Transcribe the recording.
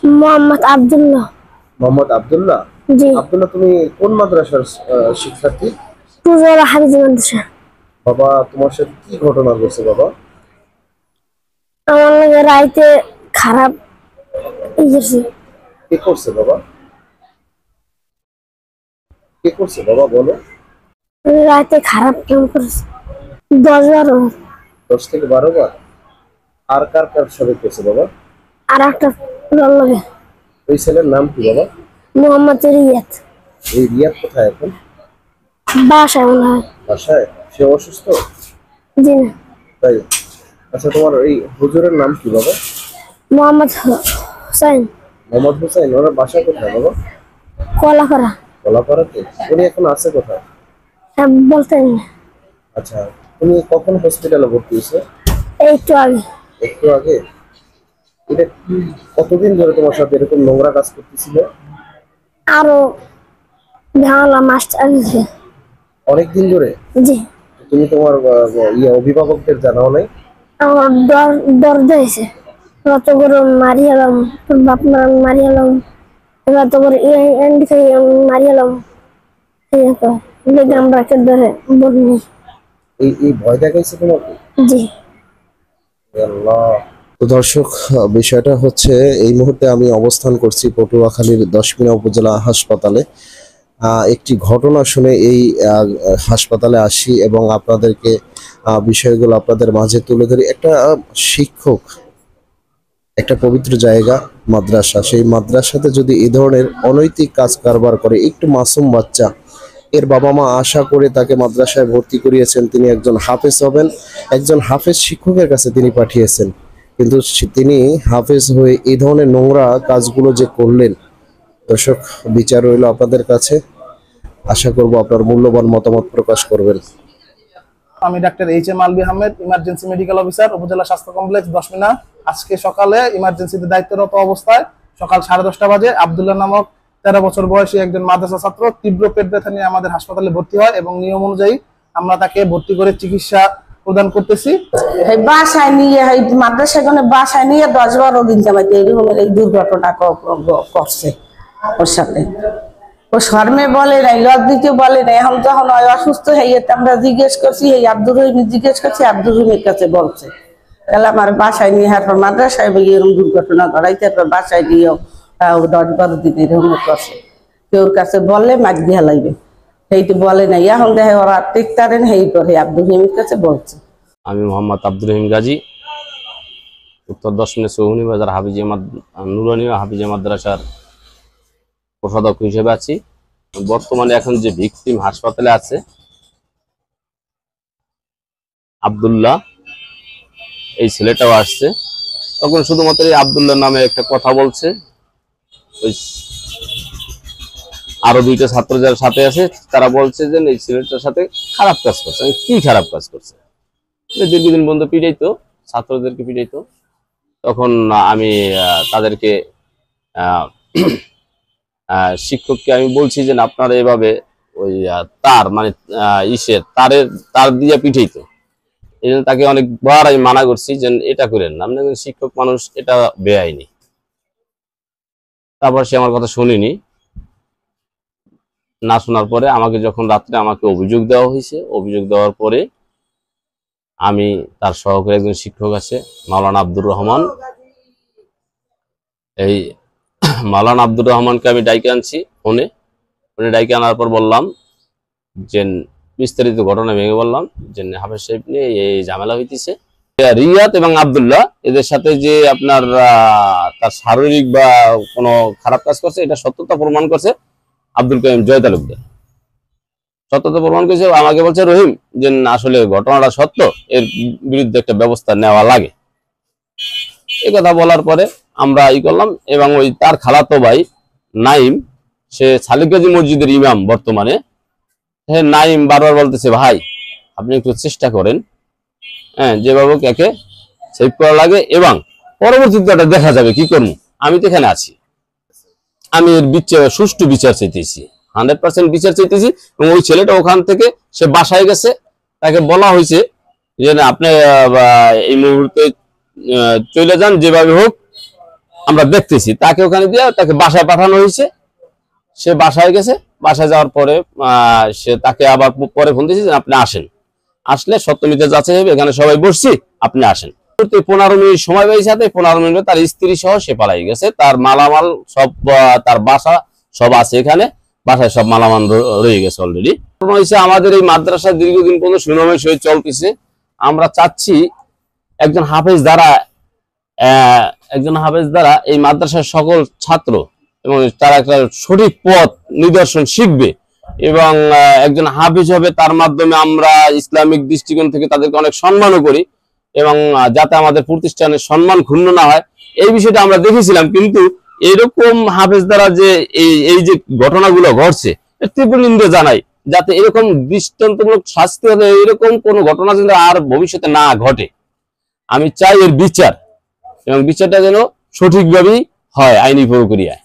মোহাম্মদ আব্দুল্লাহ। মোহাম্মদ আব্দুল্লাহ। জি। আব্দুল্লাহ, তুমি কোন মাদ্রাসার শিক্ষার্থী? পূজা হাফিজ মাদ্রাসা। বাবা, তোমার সাথে কি ঘটনা ঘটছে বাবা? আমার লাগে রাইতে খারাপ গেছে। কে করছে বাবা? কে করছে বাবা বলো? রাইতে খারাপ কাম করেছে 10-12 বার। 10 থেকে 12 বার? আর কার কার সাথে করছে বাবা? আর একটা লাগে ওই ছেলের নাম কি বাবা? মোহাম্মদ রিয়াদ। এই রিয়াদ কোথায় এখন? বাসায় মনে হয়। বাসায়? সে অসুস্থ? জি না। তাই? আচ্ছা, তোমার এই হুজুরের নাম কি বাবা? মোহাম্মদ হুসাইন। মোহাম্মদ হুসাইন। ওনার বাসা কোথায় বাবা? কলাপাড়া। কলাপাড়াতে? উনি এখন আছে কোথায়? বলতেন না। আচ্ছা, তুমি কখন হসপিটালে ভর্তি হয়েছে? একটু আগে। একটু আগে? এটা কতদিন ধরে তোমার সাথে এরকম নোংরা কাজ করতেছিল? আরো ভাঙলা মাস্টার আগে। অনেকদিন ধরে? জি। তুমি তোমার অভিভাবকদের জানাও নাই? আমার ডর হয়েছে, কত করে মারি এলাম, তোর বাপ মা মারি এলাম, এবার তো করে মারি এলাম। আমরা ধরে বলিনি। এই ভয় দেখাইছে তোমাকে? জি। আল্লাহ। তো দর্শক, বিষয়টা হচ্ছে এই মুহূর্তে আমি অবস্থান করছি পটুয়াখালীর 10 উপজেলা হাসপাতালে। একটি ঘটনা শুনে এই হাসপাতালে আসি এবং আপনাদেরকে বিষয়গুলো আপনাদের মাঝে তুলে ধরি। একটা শিক্ষক, একটা পবিত্র জায়গা মাদ্রাসা, সেই মাদ্রাসাতে যদি এই ধরনের অনৈতিক কাজ কারবার করে, একটু মাসুম বাচ্চা, এর বাবা মা আশা করে তাকে মাদ্রাসায় ভর্তি করিয়েছেন, তিনি একজন হাফেজ হবেন, একজন হাফেজ শিক্ষকের কাছে তিনি পাঠিয়েছেন, কিন্তু তিনি হাফেজ হয়ে এই ধরনের নোংরা কাজগুলো যে করলেন, দর্শক বিচার রইল আপনাদের কাছে। আশা করব আপনার মূল্যবান মতামত প্রকাশ করবেন। আমি doctor HM. Albi Ahmed, emergency medical officer, উপজেলা স্বাস্থ্য কমপ্লেক্স 10 মিনা। আজকে সকালে ইমার্জেন্সিতে দায়িত্বরত অবস্থায় সকাল 10:30 বাজে আব্দুল্লাহ নামক 13 বছর বয়সী একজন মাদ্রাসা ছাত্র তীব্র পেট ব্যথা নিয়ে আমাদের হাসপাতালে ভর্তি হয় এবং নিয়ম অনুযায়ী আমরা তাকে ভর্তি করে চিকিৎসা প্রদান করতেছি। বাসায় নিয়ে মাদ্রাসায় বাসায় নিয়ে 10-12 দিন জামাইতে এরকমের এই দুর্ঘটনা করছে ওর সাথে। ও শর্মে বলে নাই, লজ্জিতে বলে নাই। এখন যখন অসুস্থ হয়ে আমরা জিজ্ঞেস করছি, এই আব্দুর রহিম জিজ্ঞেস করছি, আব্দুর রহিমের কাছে বলছে তাহলে আমার বাসায় নিয়ে হারপর মাদ্রাসায় এরকম দুর্ঘটনা ঘটাইতে বাসায় নিয়েও 10-12 দিন এরকম করছে। কেউর কাছে বললে মাছ দিয়ে লাগবে, সেইটি বলে নাই। এখন দেখে ওরা টেকতারেন হেই করে আব্দুর রহিমের কাছে বলছে। আমি মোহাম্মদ আব্দুর রহিম গাজী, উত্তর 10 মিনা চৌহুনি বাজার নুরানিয়া হাফিজিয়া মাদ্রাসার কোষাধ্যক্ষ হিসেবে আছি। বর্তমানে এখন যে ভিকটিম হাসপাতালে আছে আব্দুল্লাহ, এই ছেলেটাও আসছে। তখন শুধুমাত্র এই আব্দুল্লাহ নামে একটা কথা বলছে, ওই আরো 2টা ছাত্র যারা সাথে আছে তারা বলছে যে এই ছেলেটার সাথে খারাপ কাজ করছে। কি খারাপ কাজ করছে? দীর্ঘদিন বন্ধু পিটাইতো, ছাত্রদেরকে পিটাইতো। তখন আমি তাদেরকে শিক্ষককে আমি বলছি যে আপনারা এভাবে ওই তার মানে তার দিয়ে পিঠাইতো। এই জন্য তাকে অনেকবার আমি মানা করছি যে এটা করেন না, আপনি একজন শিক্ষক মানুষ, এটা বেআইনি। তারপর সে আমার কথা শুনিনি। না শোনার পরে আমাকে যখন রাত্রে আমাকে অভিযোগ দেওয়া হয়েছে, অভিযোগ দেওয়ার পরে আমি তার সহকারী একজন শিক্ষক আছে মাওলানা আব্দুর রহমান, এই মাওলানা আব্দুর রহমানকে আমি ডাইকে আনছি ফোনে ডাইকে আনার পর বললাম যে বিস্তারিত ঘটনা ভেঙে বললাম যে হাফেজ সাহেব নিয়ে এই ঝামেলা হইতেছে। রিয়াদ এবং আব্দুল্লাহ এদের সাথে যে আপনার তার শারীরিক বা কোনো খারাপ কাজ করছে, এটা সত্যতা প্রমাণ করছে আব্দুল কাইম জয় তালুকদার। সত্যতা প্রমাণ করেছে। আমাকে বলছে রহিম যে আসলে ঘটনাটা সত্য, এর বিরুদ্ধে একটা ব্যবস্থা নেওয়া লাগে। এই কথা বলার পরে আমরা করলাম এবং ওই তার খালাতো ভাই নাইম, সে সালিকাজি মসজিদের ইমাম বর্তমানে। হ্যাঁ, নাইম বারবার বলতেছে ভাই আপনি একটু চেষ্টা করেন, হ্যাঁ, যেভাবে একে সেভ করা লাগে এবং পরবর্তীতে দেখা যাবে কি করবো। আমি তো এখানে আছি, আমি এর সুষ্ঠু বিচার চাইতেছি, 100% বিচার চাইতেছি। এবং ওই ছেলেটা ওখান থেকে সে বাসায় গেছে, তাকে বলা হয়েছে যে আপনি এই মুহূর্তে চলে যান, যেভাবে হোক আমরা দেখতেছি। তাকে ওখানে দিয়ে তাকে বাসায় পাঠানো হয়েছে। সে বাসায় গেছে। বাসায় যাওয়ার পরে সে তাকে আবার পরে ফোন দিয়েছে যে আপনি আসেন, আসলে সত্যমিতে যাচাই হবে, এখানে সবাই বসছি, আপনি আসেন। 15 মিনিট সময় পেয়েছে হাতে, 15 মিনিটে তার স্ত্রী সহ সে পালাই গেছে। তার মালামাল সব, তার বাসা সব আছে এখানে, বাসায় সব মালামাল রয়ে গেছে অলরেডি। হয়েছে আমাদের এই মাদ্রাসা দীর্ঘদিন পর্যন্ত সুনামের সহিত চলতেছে। আমরা চাচ্ছি একজন হাফেজ দ্বারা এই মাদ্রাসার সকল ছাত্র এবং তারা একটা সঠিক পথ নিদর্শন শিখবে এবং একজন হাফেজ হবে, তার মাধ্যমে আমরা ইসলামিক দৃষ্টিকোণ থেকে তাদেরকে অনেক সম্মানও করি এবং যাতে আমাদের প্রতিষ্ঠানের সম্মান ক্ষুণ্ণ না হয় এই বিষয়টা আমরা দেখেছিলাম। কিন্তু এরকম হাফেজ দ্বারা যে এই যে ঘটনাগুলো ঘটছে এর তীব্র নিন্দা জানাই, যাতে এরকম দৃষ্টান্তমূলক শাস্তি হবে, এরকম কোনো ঘটনা যেন আর ভবিষ্যতে না ঘটে। আমি চাই এর বিচার, এবং বিচারটা যেন সঠিকভাবেই হয় আইনি প্রক্রিয়ায়।